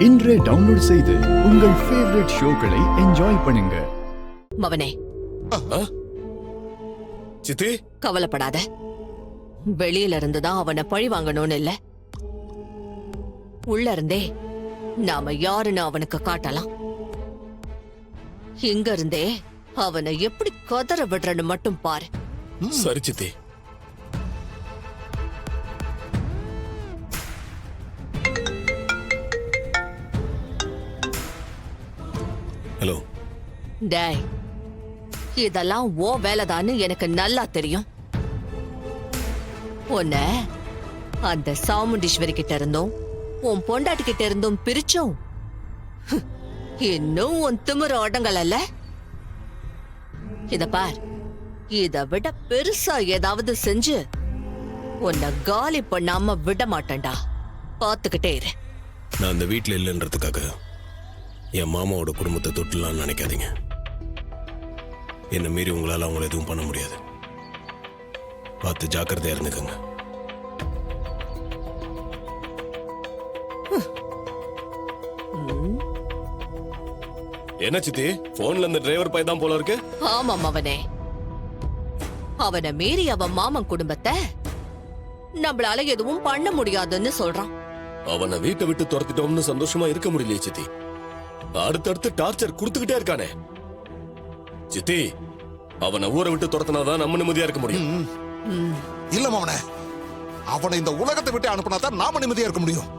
இன்றே டவுன்லோட் செய்து உங்கள் ஃபேவரட் ஷோக்களை என்ஜாய் பண்ணுங்க. மவனே, சித்தி கவலைப்படாத. வெளியில இருந்துதான் அவனை பழி வாங்கணும்னு இல்ல, உள்ள இருந்தே நாம யாருன்னு அவனுக்கு காட்டலாம். இங்க இருந்தே அவனை எப்படி கதற விடுறன்னு மட்டும் பாரு. சரி சித்தி. ஹலோ. டேய், இதெல்லாம் ஓ வேலைதான்னு எனக்கு நல்லா தெரியும். உன்ன அந்த சாமுண்டீஸ்வரி கிட்ட இருந்தும் உன் பொண்டாட்டி கிட்ட இருந்தும் பிரிச்சோம். இன்னும் உன் திமிர அடங்கலல்ல. இத பார், இத விட பெருசா ஏதாவது செஞ்சு உன்னை காலி பண்ணாம விட மாட்டேன்டா. பாத்துக்கிட்டே இரு. நான் அந்த வீட்டுல இல்லைன்றதுக்காக என் மாமாவோட குடும்பத்தை தொட்டுலான்னு நினைக்காதீங்க. என்ன மீறி உங்களால அவங்கள எதுவும் பண்ண முடியாது. பார்த்து ஜாக்கிரதையா இருந்துக்கங்க. என்ன சித்தி, போன்ல இந்த டிரைவர் பையன் தான் போல இருக்கு. ஆமாம் அவனே. அவனை மீறி அவன் மாமன் குடும்பத்தை நம்மளால எதுவும் பண்ண முடியாதுன்னு சொல்றான். அவனை வீட்டை விட்டு துரத்திட்டோம்னு சந்தோஷமா இருக்க முடியலையே சித்தி. அடுத்தடுத்து டார்ச்சர் கொடுத்துக்கிட்டே இருக்கானே. சித்தி, அவனை ஊரை விட்டு துரத்தினாதான் நம்ம நிம்மதியா இருக்க முடியும். இல்ல மாமனே, அவனை இந்த உலகத்தை விட்டு அனுப்பினாதான் நாம நிம்மதியா இருக்க முடியும்.